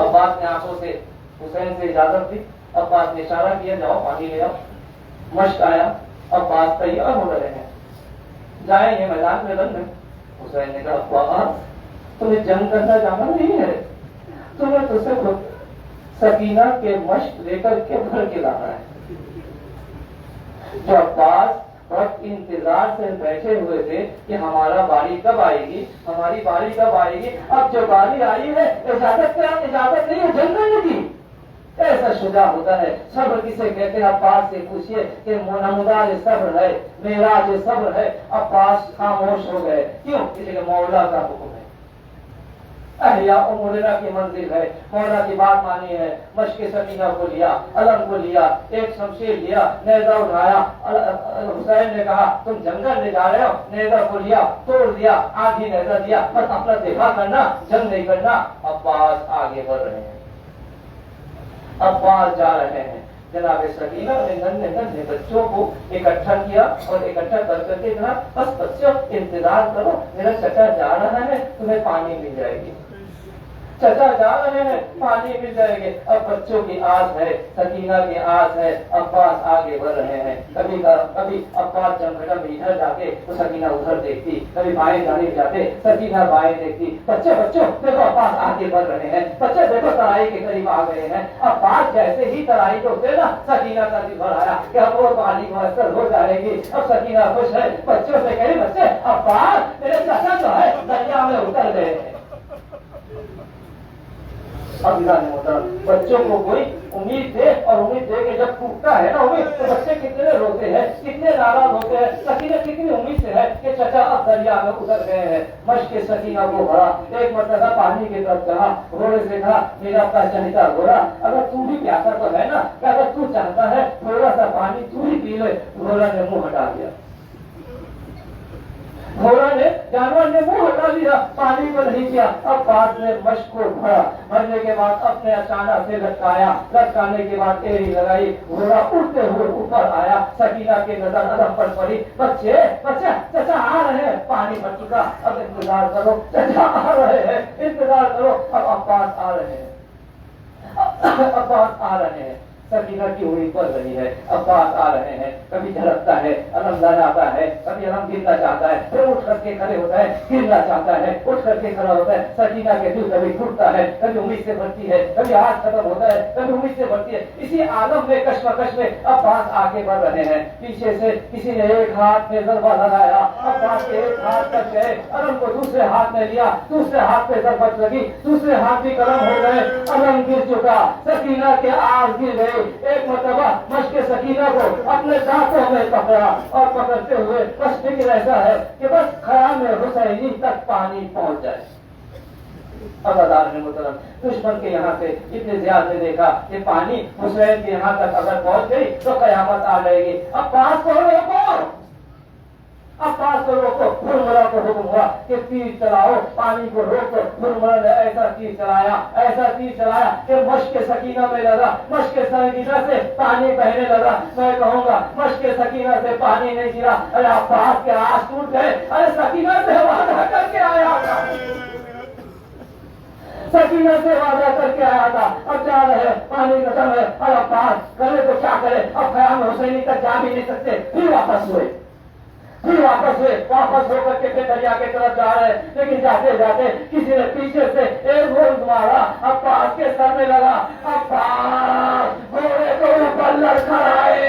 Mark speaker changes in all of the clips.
Speaker 1: अब्बास ने आंखों से हुसैन से इजाजत दी। अब्बास ने इशारा किया, जाओ पानी ले आओ। मश्क आया, अब्बास तैयार हो रहे हैं, जाएंगे मैदान में लड़ने। हुसैन ने कहा, अब्बास तुम्हें जंग करना जाना नहीं है, तुम्हें तो सिर्फ सकीना के मश्क लेकर के भर के लाना है। जो अब्बास वक्त इंतजार से बैठे हुए थे कि हमारा बारी कब आएगी, हमारी बारी कब आएगी, अब जो बारी आई है इजाजत नहीं है जंग करने की। ऐसा शुजा होता है। सब्र किसे कहते हैं? अब्बास से पूछिए कि नमूदार सब्र है, मेरा जो सब्र है। अब्बास खामोश हो गए। क्यों? इसलिए मौला का हुक्म है। अहलिया उमरा की मंजिल है, मौला की बात मानी है। मश्क सकीना को लिया, अलम को लिया, एक शमशीर लिया, नेजा उठाया। हुसैन ने कहा, तुम जंगल ले जा रहे हो, नेजा को लिया, तोड़ दिया, आधी नेजा दिया, बस अपना देखा करना, जंग नहीं करना। अब्बास आगे बढ़ रहे हैं, अब्बास जा रहे हैं। जनाब सकीना ने नन्हे नन्हे बच्चों को इकट्ठा किया और इकट्ठा करके कहा, बस बच्चों इंतजार करो, मेरा चचा जा रहा है, तुम्हें पानी मिल जाएगी। चचा जा रहे हैं, पानी मिल जाएंगे। अब बच्चों की आस है, सकीना की आस है। अब्बास आगे बढ़ रहे हैं। कभी अब्बास जमघटा में इधर जाके तो सकीना उधर देखती, कभी बाएं जाने जाते, सकीना बाएं देखती। बच्चों देखो अब्बास आगे बढ़ रहे हैं, बच्चे देखो तराई के करीब आ गए हैं। अब्बास जैसे ही तराई को उतरे ना, सकीना का दिल भर आया कि अब वो पानी मुयस्सर हो जाएगी। अब सकीना खुश है, बच्चों से कहे, बच्चे अब्बास मेरे चाचा जो है दरिया में उतर गए हैं। अब बच्चों को कोई उम्मीद दे, और उम्मीद दे के जब टूटता है ना उम्मीद, तो बच्चे कितने रोते हैं, कितने नाराज होते हैं। सकीना कितनी उम्मीद से है कि चचा अब दरिया में उतर गए हैं। मश्क सकीना को भरा, एक मरतबा पानी की तरफ कहा, घोड़े से कहा, मेरा पहचानता घोड़ा, अगर तू भी प्यासा तो है ना, अगर तू चाहता है थोड़ा सा पानी तू ही पी ले। घोड़ा ने मुंह हटा दिया, जानवर ने मुंह हटा लिया, पानी को नहीं किया। अब बाद में मश्क को भरा, भरने के बाद अपने अचानक से लटकाया, लटकाने के बाद एड़ी लगाई, घोड़ा उड़ते हुए ऊपर आया। सकीना के नजर अदम पर पड़ी, बच्चे चचा आ रहे हैं, पानी भर चुका, अब इंतजार करो, चचा आ रहे हैं, इंतजार करो। अब अब्बास आ रहे हैं, अब्बास आ रहे हैं। सकीना की उम्मीद बढ़ रही है, अब्बास आ रहे हैं। कभी झलकता है, अलम जाता है, कभी अलम गिरना चाहता है, फिर उठ करके खड़े होता है, गिरना चाहता है, उठ करके खड़ा होता है। सकीना के दिल कभी टूटता है, कभी उम्मीद से बढ़ती है, कभी हाथ खत्म होता है, कभी उम्मीद से बढ़ती है। इसी आलम में कश्मकश में अब्बास आगे बढ़ रहे हैं। पीछे से किसी ने एक हाथ में ज़रबा लगाया, अब्बास के एक हाथ तक गए, अलम को दूसरे हाथ में लिया, दूसरे हाथ पे ज़रबत लगी, दूसरे हाथ भी कलम हो गए, अलम गिर चुका, सकीना के आग गिर गए। एक मरतबा मश्क सकीना को अपने दांतों में पकड़ा, और पकड़ते हुए बस फिक्र ऐसा है कि बस ख्याल में हुसैनी तक पानी पहुंच जाए। अदादार ने मुतरम दुश्मन के यहाँ से इतने ज्यादा ने देखा कि पानी हुसैन के यहाँ तक अगर पहुंच गई तो कयामत आ जाएगी। अब पास करो, अब्बास को रोको। हुरमुरा को हुक्म हुआ कि तीर चलाओ, पानी को रोको। हुरमुरा ने ऐसा तीर चलाया कि मश्क सकीना में लगा, मश्क सकीना से पानी बहने लगा। मैं कहूँगा मश्क सकीना से पानी नहीं गिरा। अरे अब्बास के आँख टूट गए। अरे सकीना से वादा करके आया था, सकीना से वादा करके आया था, अब जा रहे हैं, पानी खत्म है। और अब्बास करे तो क्या करे, अब ख्याम हुसैनी तक जा भी नहीं सकते। फिर वापस होकर के फिर दरिया के तरफ जा रहे हैं। लेकिन जाते जाते किसी ने पीछे से एक गोल मारा, अब्बास के सर में लगा। अब्बास घोड़े को ऊपर लड़खड़ाए,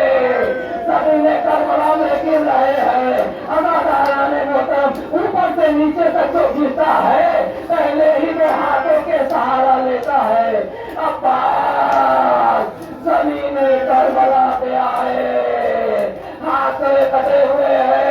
Speaker 1: सभी ने करबला में गिर रहे हैं। अदादारा ने मोहतरम ऊपर से नीचे तक जो गिरता है पहले ही वो हाथों के सहारा लेता है। अब्बास जमीन करबला पे आए, हाथ कटे हुए हैं,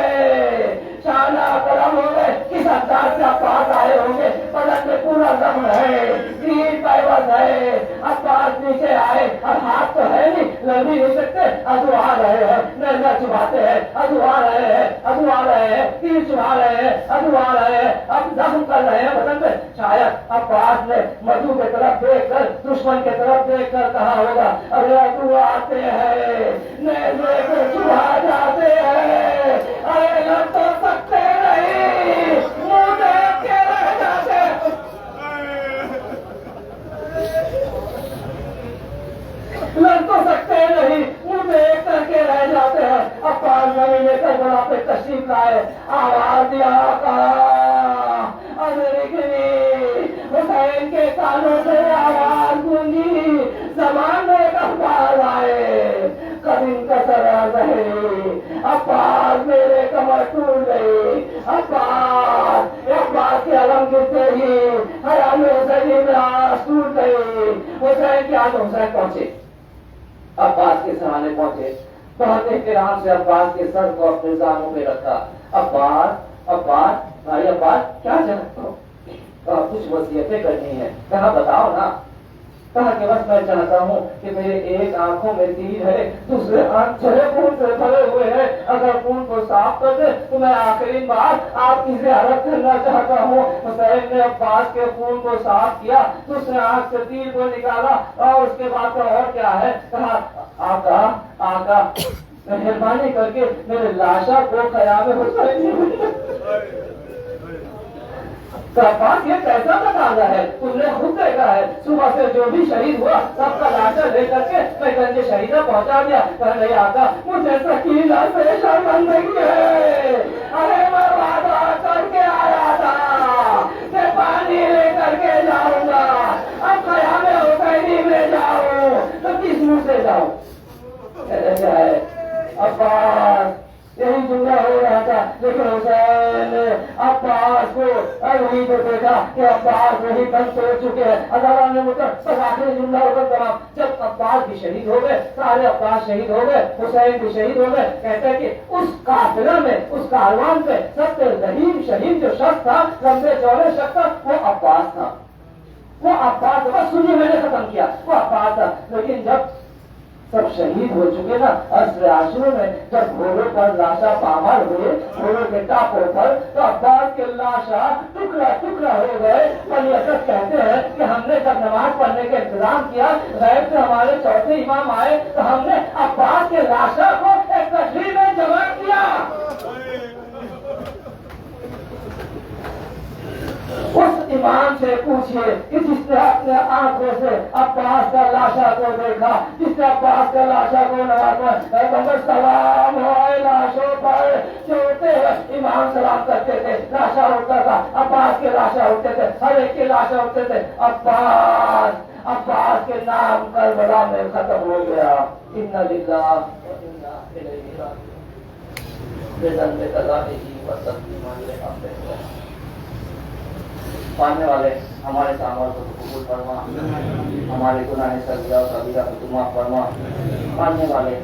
Speaker 1: शाना कलम हो गए, किस अंदाज से अब्बास आए होंगे, बदन में पूरा दम है, तीर पैबंद है। अब्बास नीचे आए और हाथ तो है नहीं, लड़ भी नहीं सकते। अदू आ रहे हैं, नैना चुभाते हैं, अदू आ रहे हैं, तीर चुभा रहे हैं, अदू आ रहे हैं, अब जख्म कर रहे हैं बदन पे। शायद अब्बास ने मधु की तरफ देखकर, दुश्मन की तरफ देखकर कहा होगा, अरे अदू आते हैं, नैने को चुभा जाते हैं, अरे लड़ तो सकते नहीं, मुंह देख के रह जाते। लड़ तो सकते नहीं, मुंह देख करके रह जाते हैं। अब्बास नबी लेकर बड़ा पे तशरीफ लाए, आवाज दिया हुसैन के कानों से आवाज गूंजी, जबान में अब्बास आए, कदम कसरा रहे, अब्बास मेरे कमर टूट गई, अब्बास के अलम गिरते ही हयाम हुसैन में आस टूट गई। हुसैन के आगे हुसैन पहुंचे, अब्बास के सहारे पहुंचे, पहुंचने के राम से अब्बास के सर को अपने जानों पे रखा। अब्बास भाई अब्बास क्या चाहते हो? कुछ वसीयतें करनी है। कहा बताओ ना। कहा कि बस मैं चाहता हूँ कि मेरे एक आंखों में तीर है, दूसरे आंख जो है खून से भरे हुए हैं, अगर खून को साफ कर दे तो मैं आखिरी बार आपकी ज़ियारत करना चाहता हूँ। हुसैन ने अब्बास के खून को साफ किया, दूसरे आंख से तीर को निकाला और उसके बाद और क्या है, कहा आका मेहरबानी करके मेरे लाशा को ख़याम हुसैन ये कैसा तकाजा है, तुमने खुद देखा है, सुबह से जो भी शहीद हुआ सबका लाशा लेकर के मैं गंज शहीदा पहुंचा दिया। कहने आका मुझे सकीना से शर्मिंदगी है, अरे मैं वादा करके आया था कि पानी लेकर के जाऊंगा, अब ख़याम हुसैन में जाऊं तो किस मुंह से जाऊं? क्या है अब्बास, यही जुमला हो रहा था, लेकिन हुसैन ने अब्बास को वही को देखा कि अब्बास वही दम तोड़ चुके हैं। अल्लाह ने मुझे आखिरी जुमला होकर तमाम, जब अब्बास भी शहीद हो गए, सारे अब्बास शहीद हो गए, हुसैन भी शहीद हो गए, कहते हैं कि उस काफिला में, उस कारवान पे सबसे रहीम शहीद जो शख्स था, लंबे चौड़े शख्स था, वो अब्बास था। वो अब्बास बस सुनिए मैंने खत्म किया, वो अब्बास था। लेकिन जब सब शहीद हो चुके ना, अस्र आशुरा में जब घोड़ों पर लाशा पामार हुए, घोड़ों के टापों पर, तो अब्बास के लाशा टुकड़ा टुकड़ा हो गए। बनी असद कहते हैं कि हमने जब नमाज पढ़ने का इंतजाम किया, गैर से हमारे चौथे इमाम आए तो हमने अब्बास के लाशा को एक गठरी में जमा किया। उस इमाम से पूछिए कि जिसने अपने आंखों से अब्बास का लाशा को देखा, जिसने अब्बास का लाशा को नवाजा, सलाम हो लाशों पर जो होते हैं, इमाम सलाम करते थे, लाशा होता था, अब्बास के लाशा होते थे, हर एक के लाशा होते थे। अब्बास के नाम करबला में खत्म हो गया। इन्ना लिल्लाह व इन्ना इलैहि राजिऊन। बेदन में कज़ाइही व तस्लीमान पाने वाले हमारे सामर को कबूल फरमा, हमारे गुनाह सगीरा और कबीरा को माफ फरमा। पाने वाले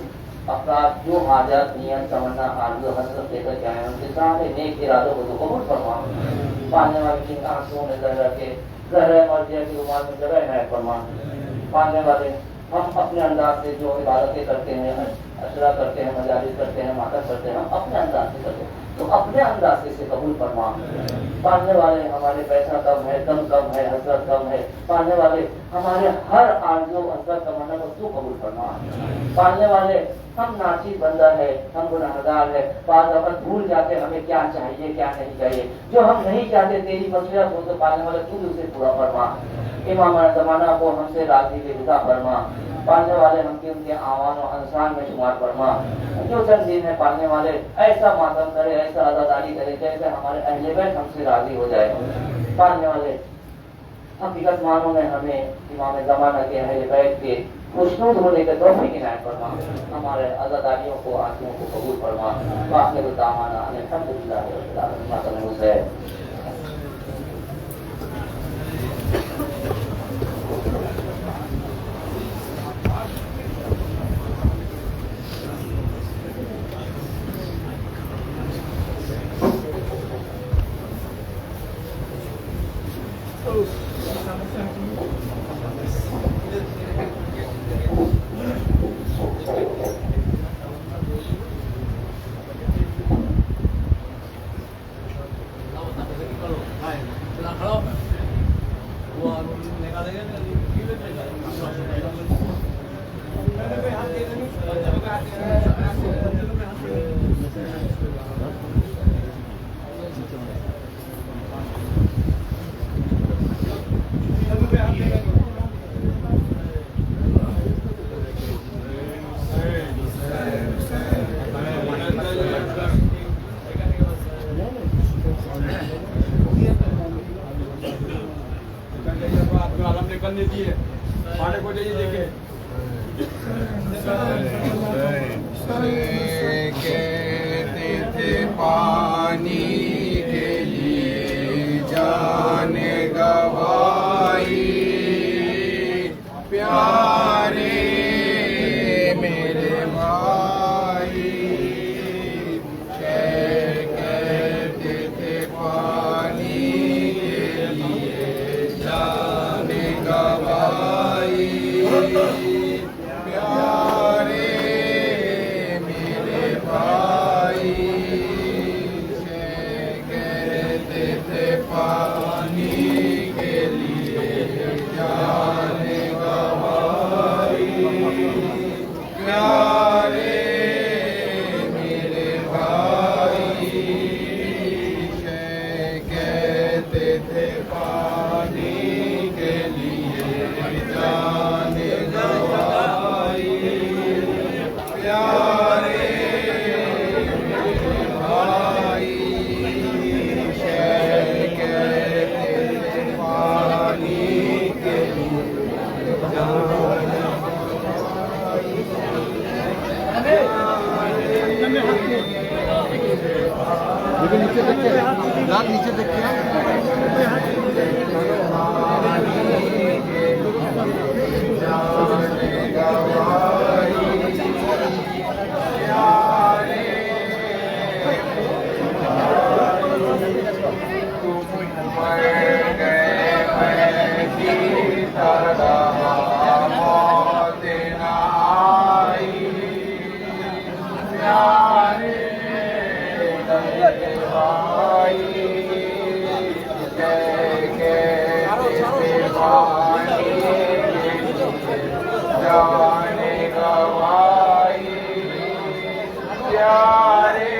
Speaker 1: अफराद जो हाजत, नियत, तमन्ना, आरज़ू, हसरत लेकर के आए, उनके सारे नेक इरादों को कबूल फरमा। पाने वाले जिन आंसुओं में जहर के जहर मर्जिया की रुमाल में जगह है फरमा। पाने वाले हम अपने अंदाज से जो इबादतें करते हैं, अशरा करते हैं, मजालिस करते हैं, माता करते हैं, हम अपने अंदाज से करते हैं, तो अपने अंदाजे से कबूल फरमा। पाने वाले हमारे पैसा कम है, दम कम है, हसरत कम है, पाने वाले हमारे हर आरज़ू हसरत तमन्ना को तू कबूल फरमा। पाने वाले हम नाचीज बंदा है, हम गुनाहगार है, बाद वक्त भूल जाते हमें क्या चाहिए क्या नहीं चाहिए, जो हम नहीं चाहते तेरी मसलियत हो तो पाने वाले तू उसे पूरा फरमा। इमाम ज़माना को हमसे राज़ी बेहुदा फरमा। पालने वाले हमके उनके आवान और अंसान में शुमार फरमा। जो चंद दिन है पालने वाले ऐसा मातम करे, ऐसा आज़ादारी करे जैसे हमारे अहले बैत हमसे राजी हो जाए। पालने वाले हकीकत मानो में हमें इमाम ज़माना के अहले बैत के खुशनूद होने के तौफीक इनायत फरमा। हमारे आज़ादारियों को, आंखों को कबूल फरमा। वाक़िअ दामाना अल्हम्दुलिल्लाह रब्बिल आलमीन।
Speaker 2: जान देती है। पानी को जाइए देखे
Speaker 3: कहते थे पानी के लिए जान गवाई, प्यारे मेरे भाई कहते थे पानी के लिए जान गवाई, प्यारे मेरे भाई कहते थे पानी के लिए जान गवाई, प्यारे मेरे भाई कहते थे पानी के लिए जान गवाई, प्यारे मेरे भाई कहते थे पानी के लिए जान नीचे देखिए, रात नीचे देखिए, जाने गवाई, प्यारे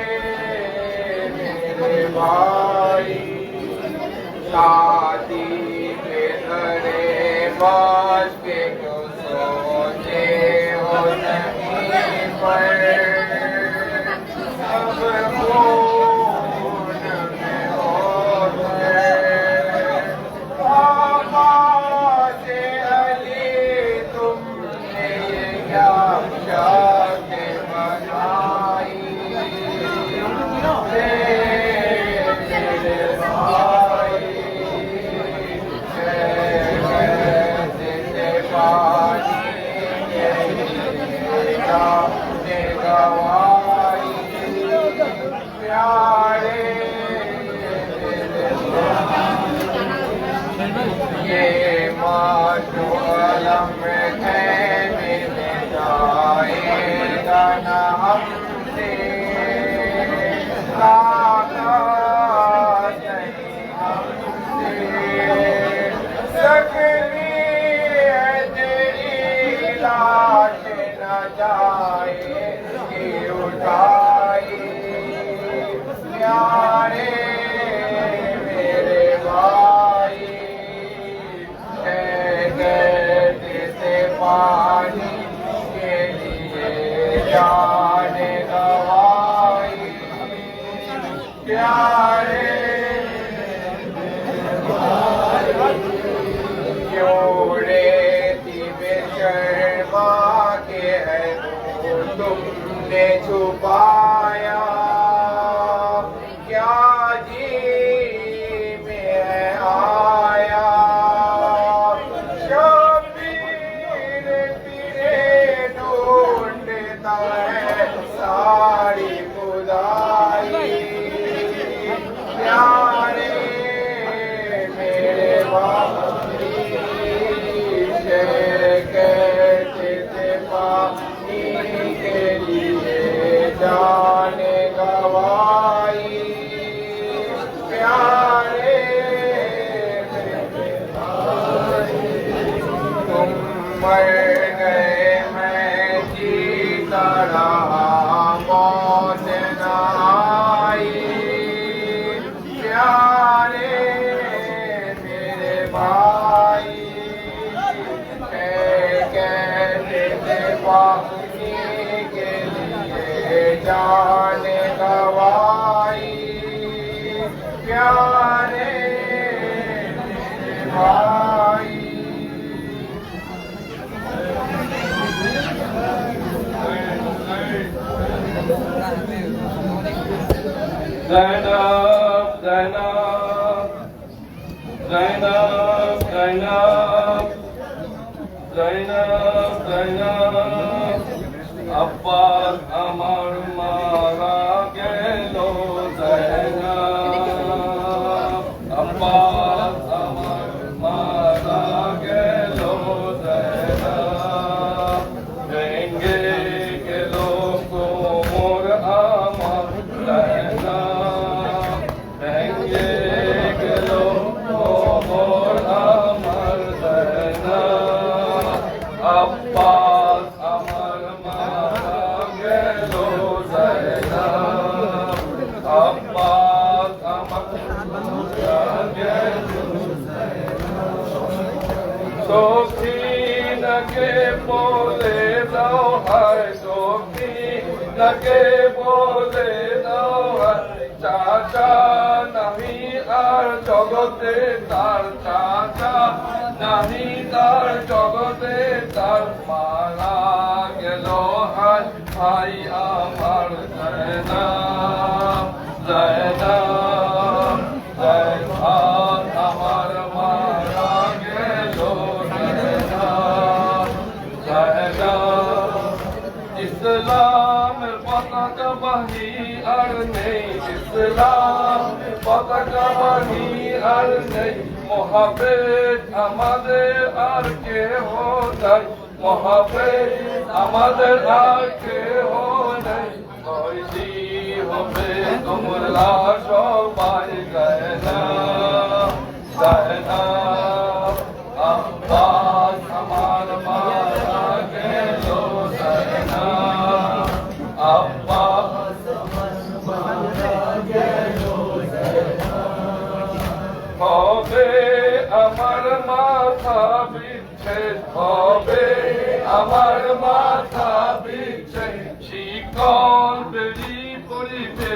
Speaker 3: मेरे भाई शादी के घरे बाज के क्यों सोते हो नहीं पर सब खून में हो गए, आवाज़ अली तुमने ये क्या शादी बनाई, मेरे भाई कहते थे पानी के लिए जाने गवाई, प्यारे ये माशो अलम है मिल जाएगा न हमसे, ताकत नहीं हमसे, सकली है तेरी लाश न जाए कि उठाई, प्यारे मेरे भाई कहते थे पानी के लिए जान गवाई, प्यारे जोड़े दिव्य शर्मा के है वो तुमने छुपाया, क्या जी में आया, शबीर तेरे ढूंढता है सारी खुदाई, प्यारे मेरे भाई कहते थे पानी के लिए जाने गवाई, प्यारे मेरे भाई तुम मर गए मैं जीता रहा मौत न आई, प्यारे मेरे भाई कहते थे पानी के लिए जाने गवाई, प्यारे मेरे भाई Zainab, Zainab, Zainab, Zainab, Zainab, Zainab, Abbas amar mara gelo Zainab, Abbas amar mara gelo Zainab, Benge gelo komor amar Zainab, Benge gelo komor amar Zainab, Abbas amar mara gelo Zainab, Abbas amar mara gelo Sofinaকে বলে দাও হায় সফিনাকে বলে দাও হায় চাচা নাহি আর জগতে তার চাচা নাহি তার জগতে তার মারা গেল হায় ভাই আমার Zainab, Zainab, Zainab আমার মারা গেল Zainab, Zainab, ইসলামের পতাকা বাহি আর নেই ইসলামের পতাকা বাহি আর নেই মহাবেদ আমাদের আর কেহ নাই মহাবেদ আমাদের আর কেহ নেই কয়দি হবে তোমরা সবাই Zainab, Zainab, আব্বাস আমার মারা গেল Zainab, আব্বাস আমার মারা গেল হবে আমার মাথা বিচ্ছেদ হবে আমার মাথা বিচ্ছেদ শিকল বেরি পড়িবে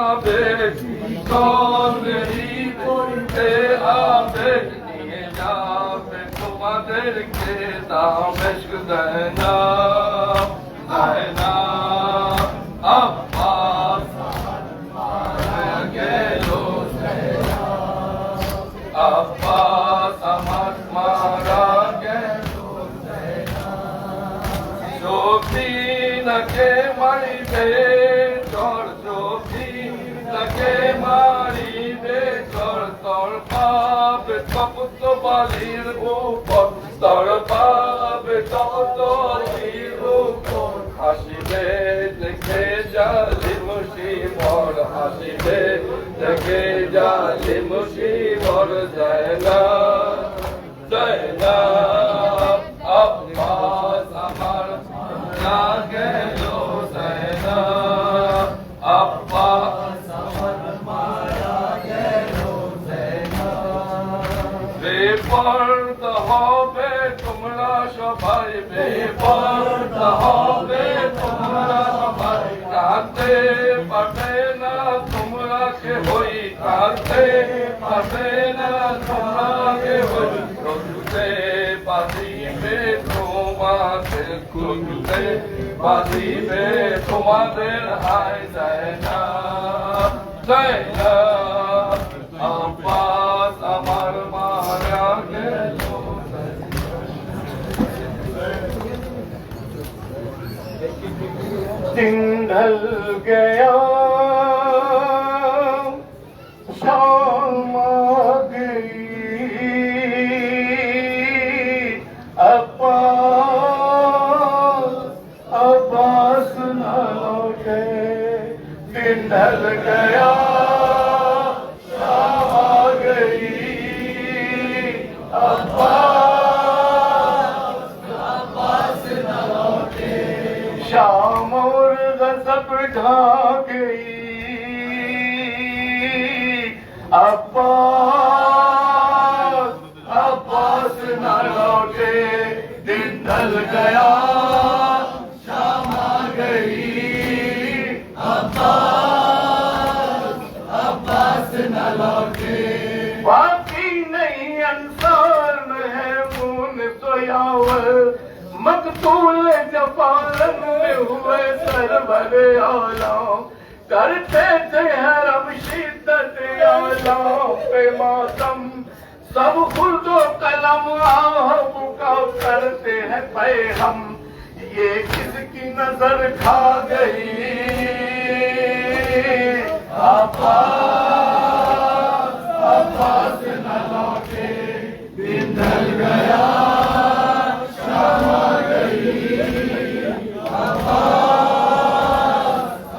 Speaker 3: আবেগ শিকল বেরি পড়িবে আবেগ নিয়ে যাবে তোমাদেরকে দামেস্ক Zainab, Zainab, আব্বাস মারা গেল আব্বাস আমার মারা গেল সফিনাকে মারিবে চর সফিনাকে মারিবে চর তোর পাবে তপ্ত বালির উপর তোর পাবে তপ্ত বালির উপর হাসিবে দেখে জালিম শিবর হাসিবে দেখে জালিম শিবর Zainab, Zainab, আব্বাস আমার মারা গেল Zainab, আব্বাস আমার মারা গেল Zainab, বেপরদা হবে তোমরা সবাই বেপরদা হবে তোমরা সবাই কাঁদতে পারবে না তোমরা কে হই কাঁদতে পারবে না তোমরা কে হই রোজতে বাঁধিবে তোমাদের রোজতে বাঁধিবে তোমাদের হায় Zainab, Zainab, আব্বাস আমার মারা গেল दिन ढल गया शाम आ गई अब्बास न लौटे दिन ढल गया शाम आ गई अब्बास न लौटे शाम और गज़ब ढा गई अब्बास न लौटे दिन ढल गया शाम आ गई अब्बास न लौटे बाकी नहीं अंसार है मून सोयावर मकतूल जफालन में हुए सरवर आलम करते थे हरम शिद्दत आलाओं पे मातम, सब खुर्दो कलम आहब का करते हैं पैहम, ये किसकी नजर खा गई अब्बास न लौटे, दिन ढल गया शाम आ गई,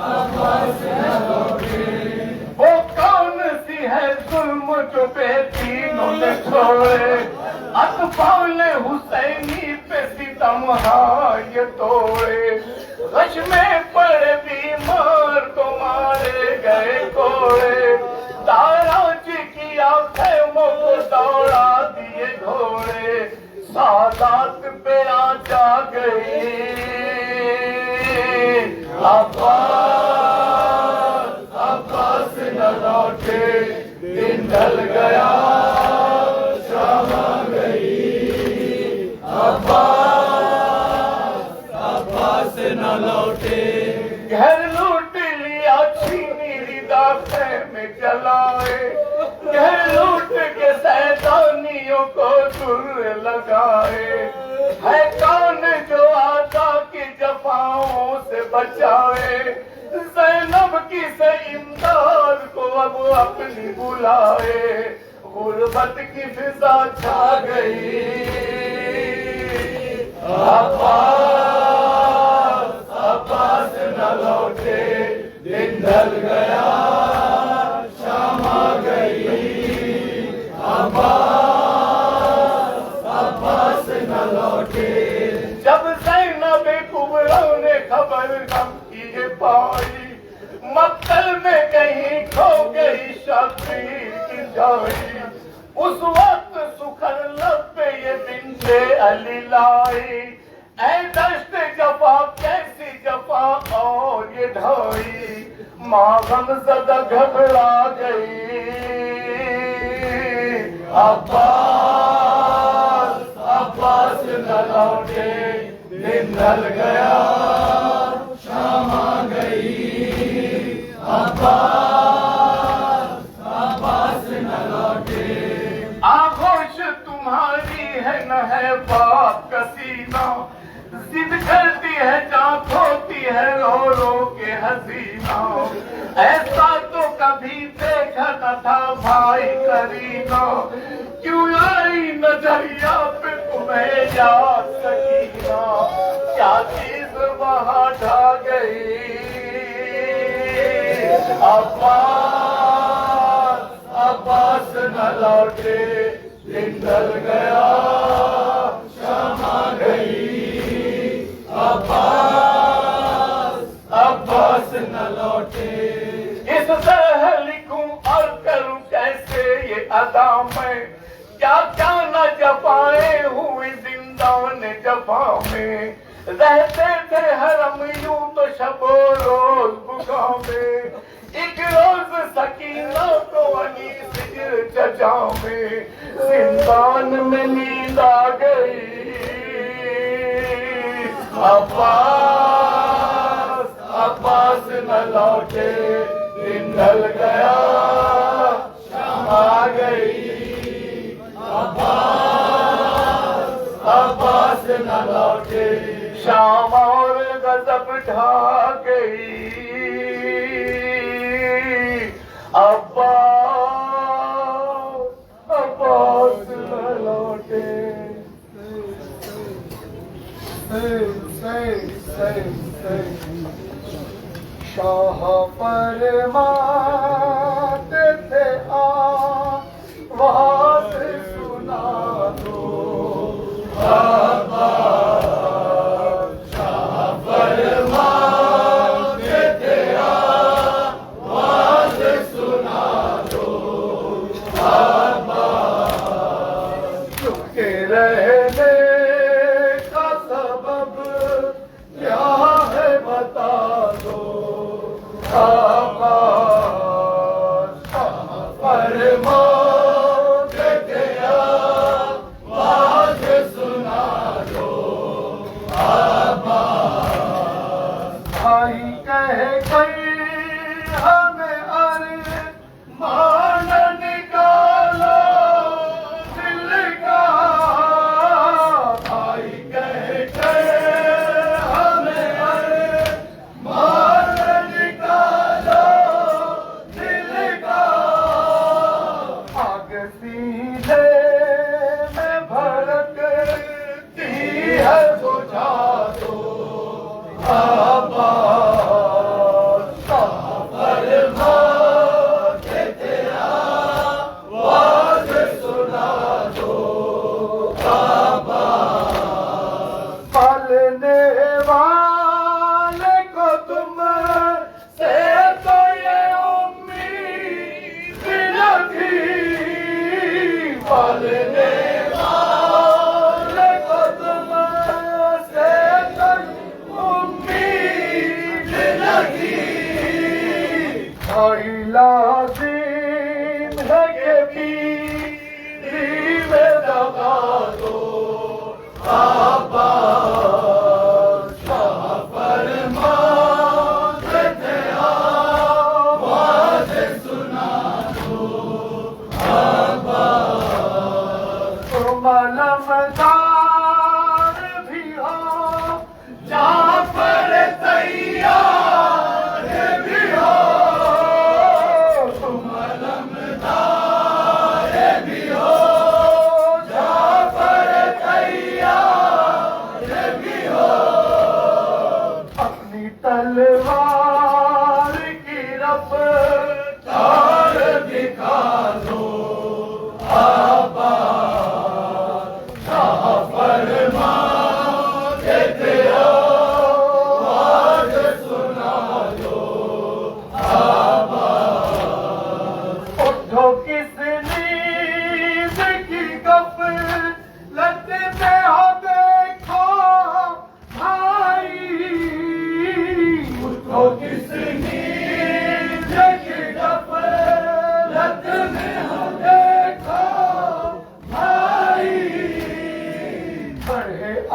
Speaker 3: अब्बास न लौटे। वो कौन सी है जुल्म जो बेदीनों ने छोड़े, अतफाल ने हुसैनी पे सितम ये तोड़े, गश में पड़े बीमार को मारे गए कोड़े, ताराज किया खैमों को दौड़ा दिए घोड़े, सादात पे आ जा गई अब्बास न लौटे, दिन ढल गया शाम आ गई, अब्बास न लौटे। घर लूट लिया छीनी रिदा में जलाए, घर लूट के सैतानियों को दुर्र लगाए, है कौन जो आका की जफाओं से बचाए, ज़ैनब की से इमदाद को अब अपनी बुलाए, गुर्बत की फिजा छा गई अब्बास न लौटे, दिन ढल गया शाम आ गई, अब्बास न लौटे। जब ज़ैनब कुबरा ने खबर गम की पाई, मक्तल में कहीं खो गई शबीर की जाई, उस वक्त सुखर लब पे ये बिंते अली लाई, ऐ दश्त जफा कैसी जफा और ये ढाई, माँ गमज़दा घबरा गई, अब्बास न लौटे, दिन ढल गया शाम आ गई, अब्बास न लौटे। आगोश तुम्हारी है न है बाप का सीना, जिद करती है जान खोती है रो रो के हसीना, ऐसा तो कभी देखा न था भाई करीना, क्यों आई नजरिया पे तुम्हें याद सकीना, क्या चीज वहाँ ढा गई अब्बास न लौटे, दिन ढल गया शाम आ गई, अब्बास न लौटे। इस तरह लिखूं और करूं कैसे ये अदा मैं, क्या क्या न जफाएं हुई जिंदान जफा में, रहते थे हरम यूं तो शबो रोज बुका में, एक रोज सकीना को अली सिजर चचा में, जिंदान में नींद आ गई, अब्बास न लौटे, दिन ढल गया शाम आ गई, अब्बास न लौटे, शाम और गजब ढा गई, अब्बास न लौटे। शाह फरमाते थे आवाज़ सुना दो, शाह फरमाते थे आवाज़ सुना दो, चुपके रहने का सबब क्या है बता दो, शाह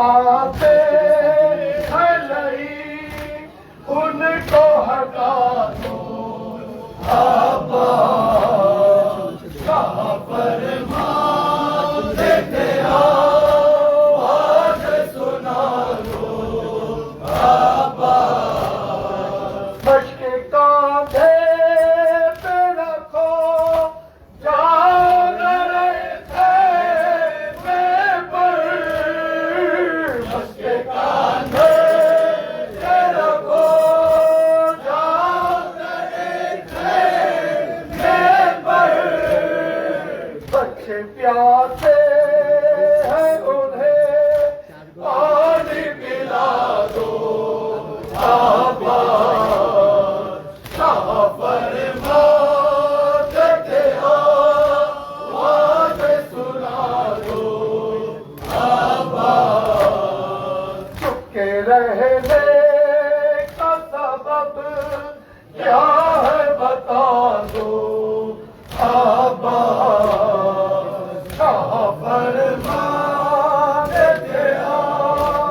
Speaker 3: आते हैं लड़ी उनको हटा दो आबाद कहाँ पर देते आवाज सुना दो आबाद मशके कांधे पे रखो जान रहे थे मैं पर मशके कांधे पे रखो जान रहे थे मैं पर बच्चे प्यासे हैं उन्हें पानी पिला दो आबाद कहाँ पर देते आवाज सुना दो आबाद चुपके रहने का सबब क्या है बता दो आबाद कहाँ पर देते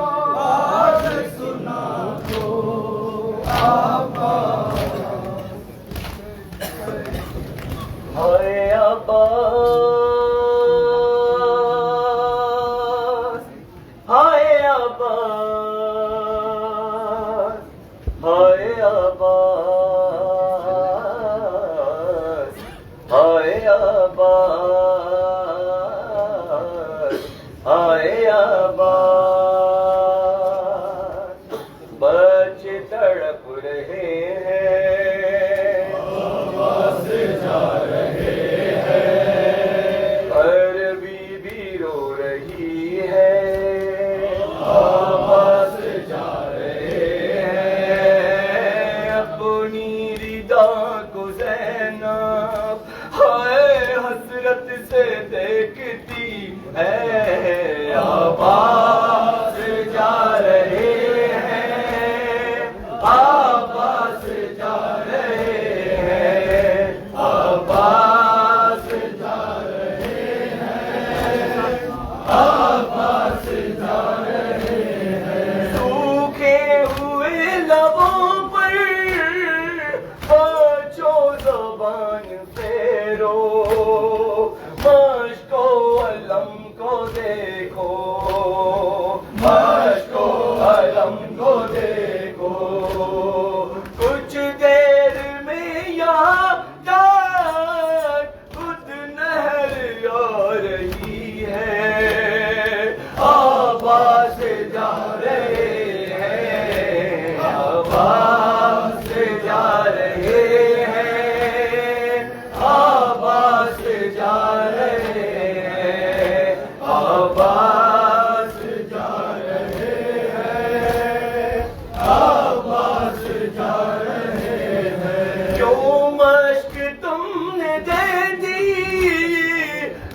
Speaker 3: आवाज सुना दो आबाद हाय अब्बास हाय अब्बास हाय अब्बास हाय अब्बास हाय अब्बास बच्चे तड़प रहे हैं आवाज़ जा रहे हैं और बीबी रो रही है आवाज़ जा रहे हैं अपनी रिदा को ज़ैनब हाय हसरत से देखती है आवाज़ जा रहे हैं आवाज़ जा रहे हैं आवाज़ जा रहे हैं आवाज़ जा रहे हैं सूखे हुए लबों पर बचो ज़बान फेरो मश्को अलम को देखो मश्को अलम को देखो कुछ देर में यहाँ तक खुद नहर आ रही है आवाज़ जा रहे हैं आवाज़ जा रहे हैं आवाज़ जा रहे हैं आवाज़ जा रहे हैं आवाज़ जा रहे हैं जो मश्क तुमने दे दी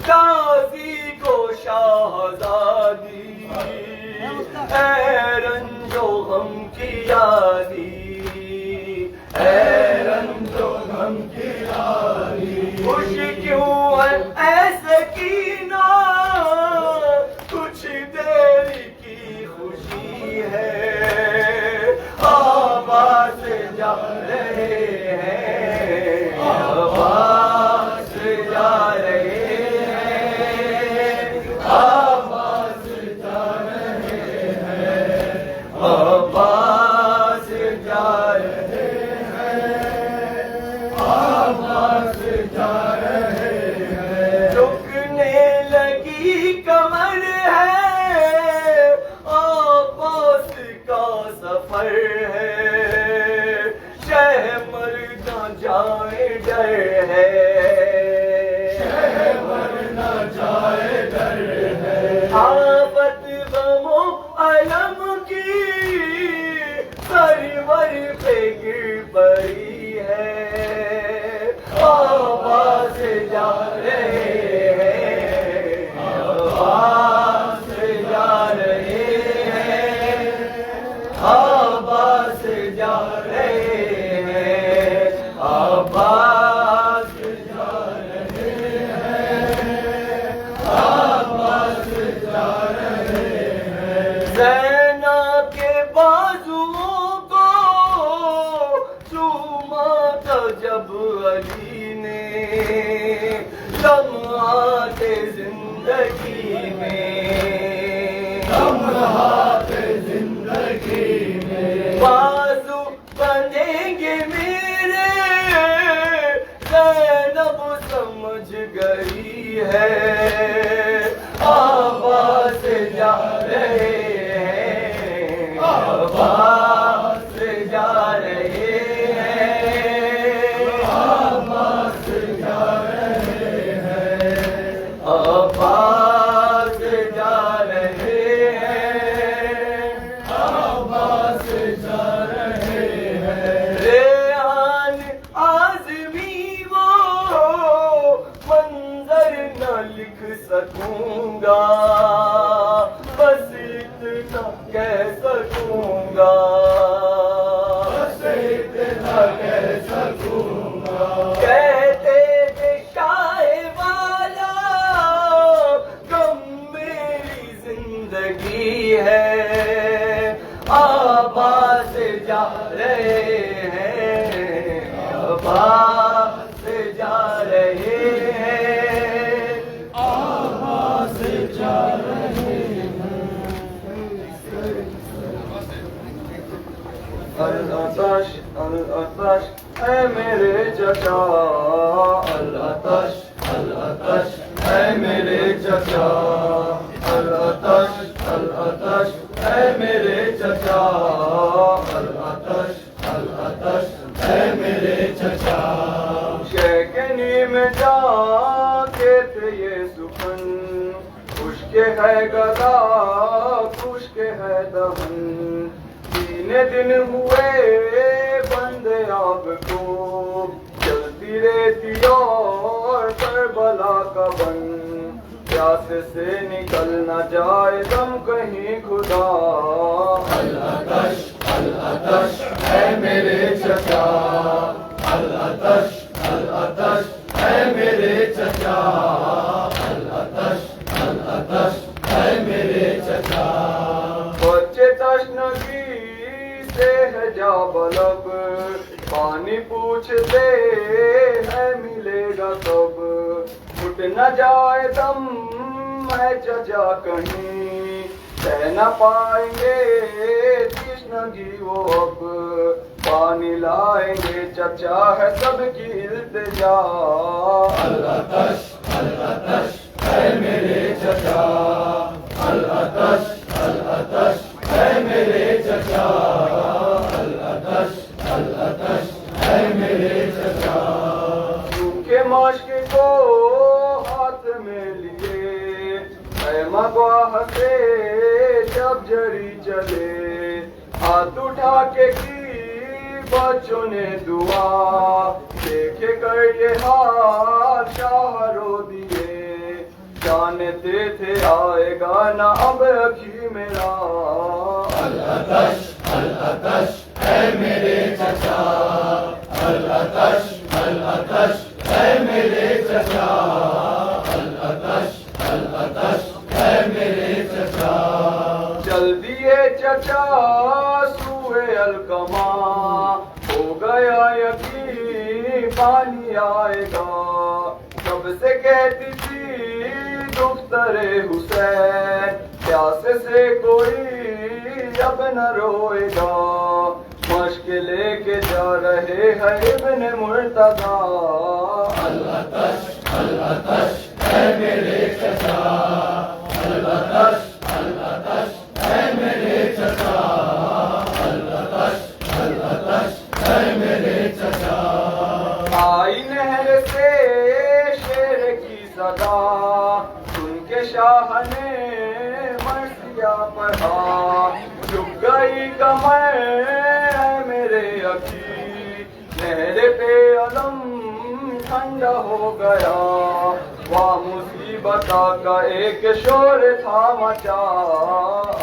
Speaker 3: काजी को शाहज़ादी ऐ रंजो गम की यादी ऐ रंजो गम की यादी खुश क्यों है ऐसे कीना कुछ देर की खुशी है आवाज़ जा रहे हैं आवाज़ जा रहे हैं आवाज़ जा रहे हैं आवाज़ जा रहे हैं आवाज़ जा रहे हैं झुकने लगी कमर है आवाज़ का सफर है शहमर न जाए डर है शहमर न जाए डर है आफत गमो अलम की सरवर पे गिर पड़ी है आवाज़ जा रहे हैं आवाज़ जा रहे हैं आवाज़ जा रहे हैं आवाज़ जा रहे हैं आवाज़ जा रहे हैं ज़ैनब के बाजुओं को चूमा था जब अली ने लम्हाते जिंदगी में, लम्हाते जिंदगी में बाजू बंधेंगे मेरे ज़ैनब समझ गई है आवाज़ जा रहे हैं, आवाज़ जा रहे हैं, आवाज़ जा रहे हैं, आवाज़ जा रहे हैं, आवाज़ जा रहे हैं। रेहान आज़मी वो मंजर न लिख सकूंगा, बस इतना कह सकूंगा, बस इतना कह सकूंगा। कहते थे शाहे वाला गम मेरी जिंदगी है, आवाज़ जा रहे हैं, आवाज़ जा रहे हैं, आवाज़ जा रहे हैं। अल-अतश अल-अतश है मेरे चचा, अल-अतश अल-अतश है मेरे चचा, अल-अतश अल-अतश है मेरे चचा, अल-अतश अल-अतश है मेरे चचा। शेकनी में जाके थे ये सुखन, खुशके है गदा खुशके है दहन, 3 दिन हुए बंदे आपको, चलती रहती और करबला का बन, प्यास से निकल न जाए दम कहीं खुदा। अल-अतश है मेरे चचा, अल-अतश है मेरे चचा, अल-अतश है मेरे चचा। बच्चे तश्नगी से है जा बलब, पानी पूछते है मिलेगा कब, उठ न जाए दम है चचा कहीं, सह न पाएंगे तश्नगी वो अब, पानी लाएंगे चचा है सबकी इल्तिजा। अल-अतश है मेरे चचा, अल-अतश है मेरे चचा, अल-अतश है मेरे चचा। सूखे माश्क को हाथ में लिए मगवाह से जब जरी चले, हाथ उठा के की बच्चों ने दुआ, देखे कर ये हाल शाह रो दिए, जानते थे आएगा ना अब अखी मेरा। अल-अतश है मेरे चचा, अल-अतश है मेरे चचा, अल-अतश है मेरे चचा। चल दिए चचा सूए अलकमा, हो गया यकीन पानी आएगा, कब से कहती थी दुख्तरे हुसैन, प्यास से कोई अब न रोएगा, मश्क लेके जा रहे हैं इब्ने मुर्तजा। अल-अतश है मेरे चचा, अल-अतश है मेरे चचा, अल-अतश है मेरे चचा। आई नहर से शेर की सदा, सुन के शाह ने मर्सिया पढ़ा, झुक गई कमर है मेरे अखी, नहर पे अलम ठंडा हो गया, वहाँ मुसीबता का एक शोर था मचा।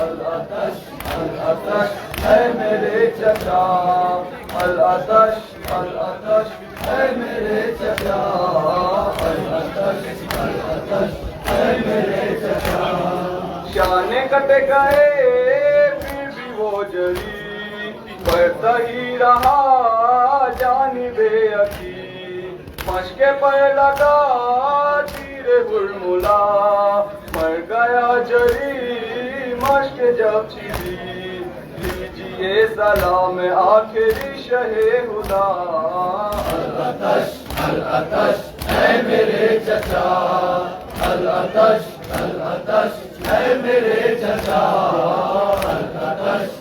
Speaker 3: अल-अतश है मेरे चचा, अल-अतश है मेरे चचा, अल-अतश है मेरे चचा। शाने कट गए बढ़ता ही रहा जानिबे अकी, मशके पर लगा तीर हुरमुला, मर गया जरी मश्क जब छिड़ी, लीजिए सलाम आखिरी शहे हुदा। अल अतश है मेरे चचा, अल अतश है मेरे चचा, अल अतश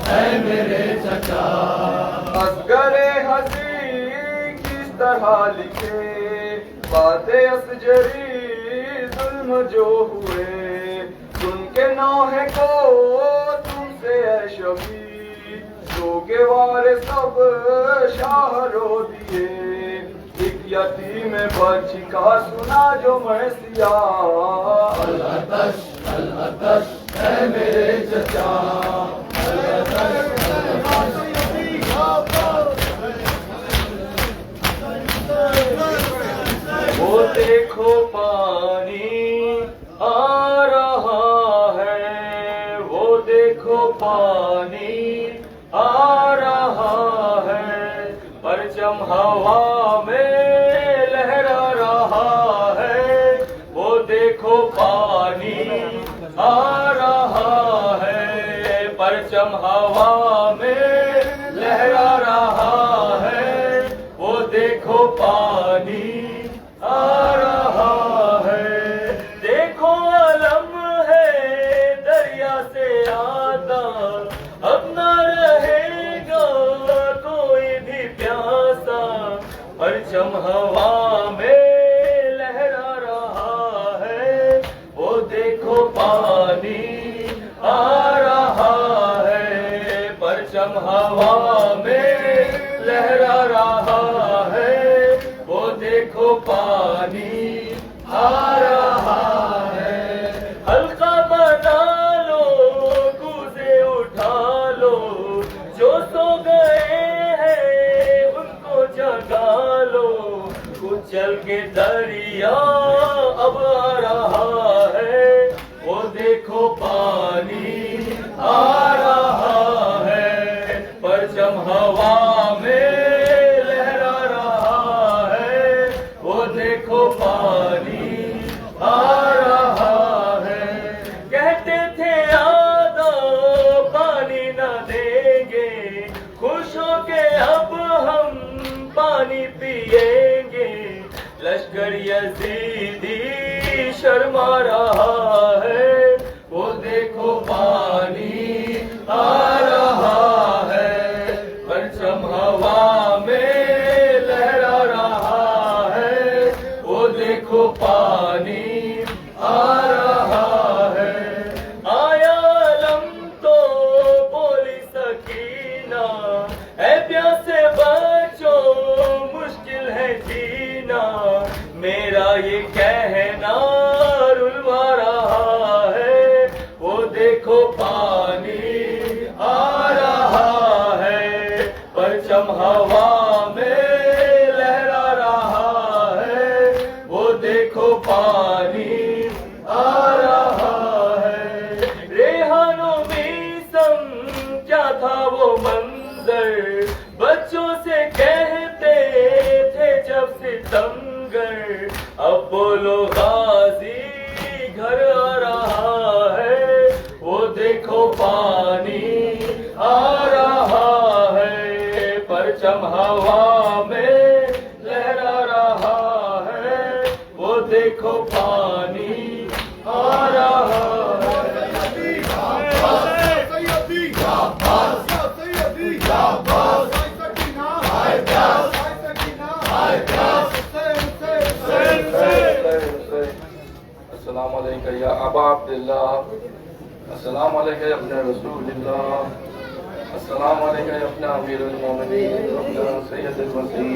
Speaker 3: है मेरे चचा। असगरे हसी किस तरह लिखे बातें असजरी जुल्म जो हुए, सुन के नौहे को तुमसे ऐ शबी, सो के वारे सब शाह रो दिए, एक यतीम बच्ची का सुना जो मरसिया। अल अतश है मेरे चचा, अल अतश वो देखो पानी आ रहा है, वो देखो पानी आ रहा है, परचम हवा में लहरा रहा है, वो देखो पानी आ रहा है, परचम हवा में लहरा रहा है, वो देखो पानी आ रहा है। देखो अलम है दरिया से आता, अब न रहेगा कोई भी प्यासा, परचम हवा में लहरा रहा है, वो देखो पानी आ रहा है, परचम हवा में लहरा रहा है, वो देखो पानी आ रहा है। हल्का बना लो कूदे उठा लो, जो सो गए हैं उनको जगा लो, कुचल के दरिया अब आ रहा है, वो देखो पानी आ रहा है, परचम हवा में लहरा रहा है, वो देखो पानी आ रहा है। कहते थे आदा पानी न देंगे, खुश हो के अब हम पानी पिएंगे, लश्कर यजीदी शर्मा रहा है, वो देखो पानी आ रहा है, परचम हवा में लहरा रहा है, वो देखो पानी आ रहा है। आया अलम तो बोली सकीना, ऐ प्यासे बच्चों मुश्किल है जीना, मेरा ये कहना रुलवा रहा है, वो देखो पानी आ रहा है, परचम हवा में लहरा रहा है, वो देखो पानी आ रहा है। रेहानो मीसम क्या था वो मंजर, बच्चों से कहते थे जब सितमगर, अब बोलो गाजी घर आ रहा है, वो देखो पानी आ रहा है, परचम हवा में लहरा रहा है, वो देखो पानी आ रहा है। अस्सलाम वालेकुम या अबा अब्दुल्लाह, अस्सलाम वालेकुम या अपने रसूलुल्लाह, अस्सलाम वालेकुम या अपना अमीरुल मोमिनीन अपना सैयदुल मसीह,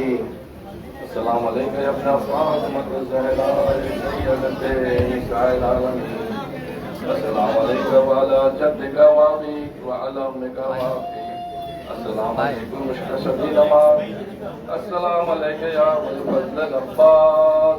Speaker 3: अस्सलाम वालेकुम या अपना फातिमा ज़हरा सैयदते निसाइल आलमीन, अस्सलाम वालेकुम व अला जद्दिका व अबीक व अला उम्मिका व अबीक, अस्सलाम वालेकुम मुश्तशबी नमाज, अस्सलाम वालेकुम या अबुल फज़ल अब्बास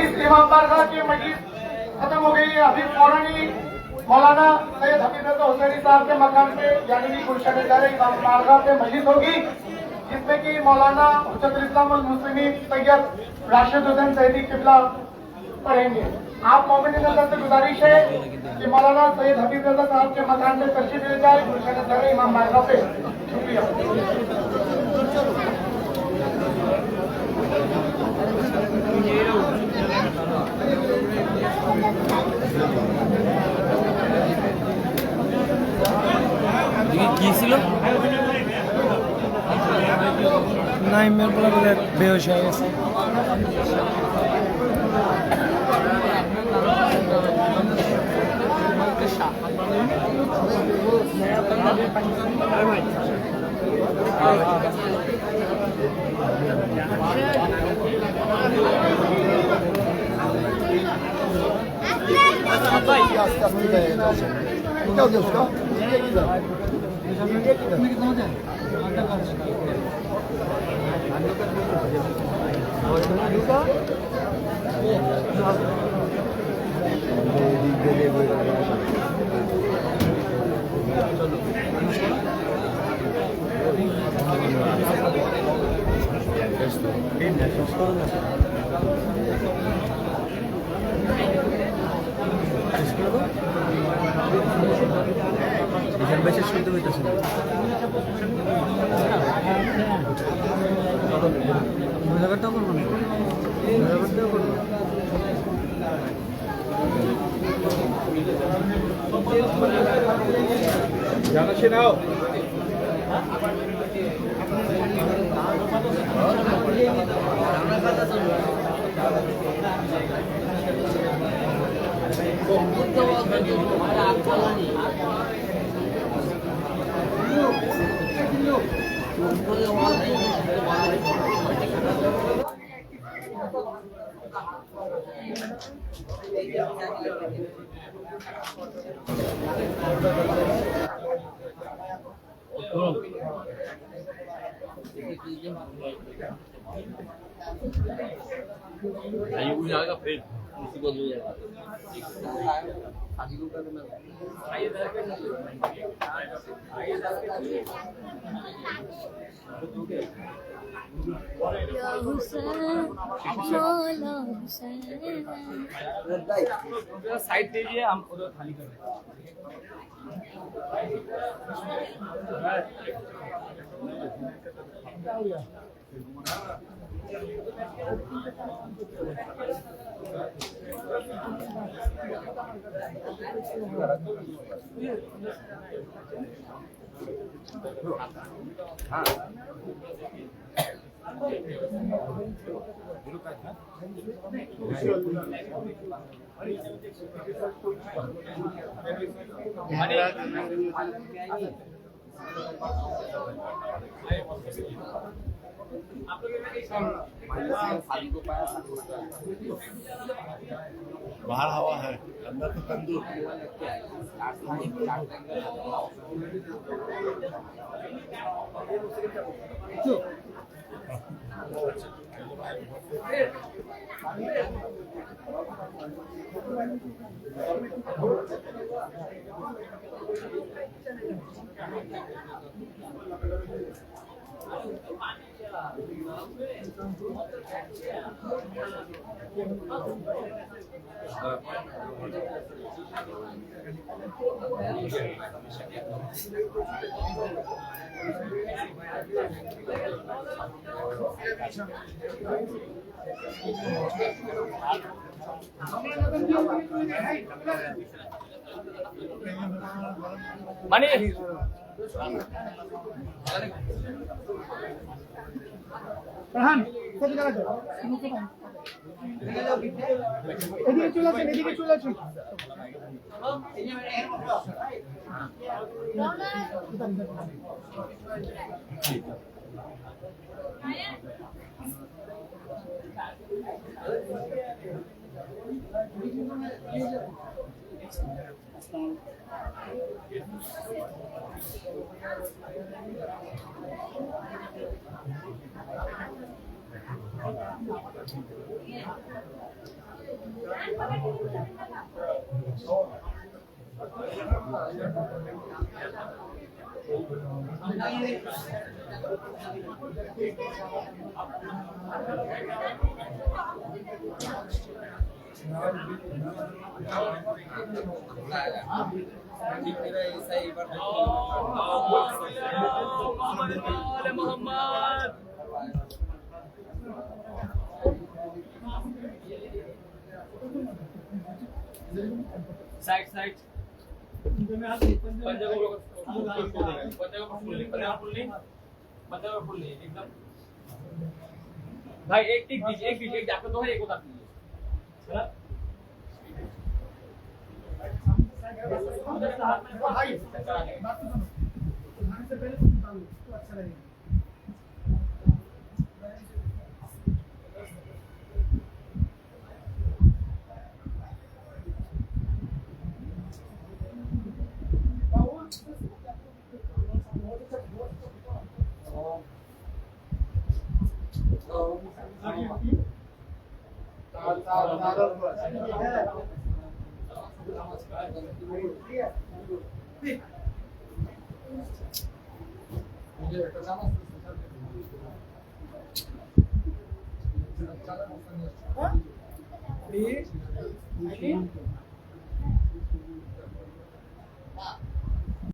Speaker 4: इस इमाम बारगाह की मजलिस खत्म हो गई है। अभी फौरन ही मौलाना सैयद हबीब रजा हुसैनी साहब के मकान पे यानी कि गुलशन इमाम बारगाह पे मजलिस होगी, जिसमें कि मौलाना हुज्जतुल इस्लाम वल मुस्लिमीन सैयद राशिद हुसैन सैदी किबला पढ़ेंगे। आप मोमिन नजर से गुजारिश है कि मौलाना सैयद हबीब रजा साहब के मकान पे तशरीफ ले जाए गुलशन इमाम बारगाह पे। शुक्रिया।
Speaker 5: নাই মেয়ের বলে বলে বেহোশ হয়ে গেছে।
Speaker 2: জানাসে নাও
Speaker 6: आयु हो जाएगा फिर मुसीबत हो जाएगा शादी को कर देना साइड दीजिए हम उधर खाली कर
Speaker 7: बाहर हवा है, अंदर तो तंदूर।
Speaker 6: Mani.
Speaker 4: প্রধান কত টাকা আছে এদিকে চলে আসেন এদিকে চলে আসেন
Speaker 6: Muhammad. Side. एकदम भाई एक टिक दीजिए एक आपको दो है एक उतार दीजिए
Speaker 4: अच्छा लगेगा
Speaker 5: Huh?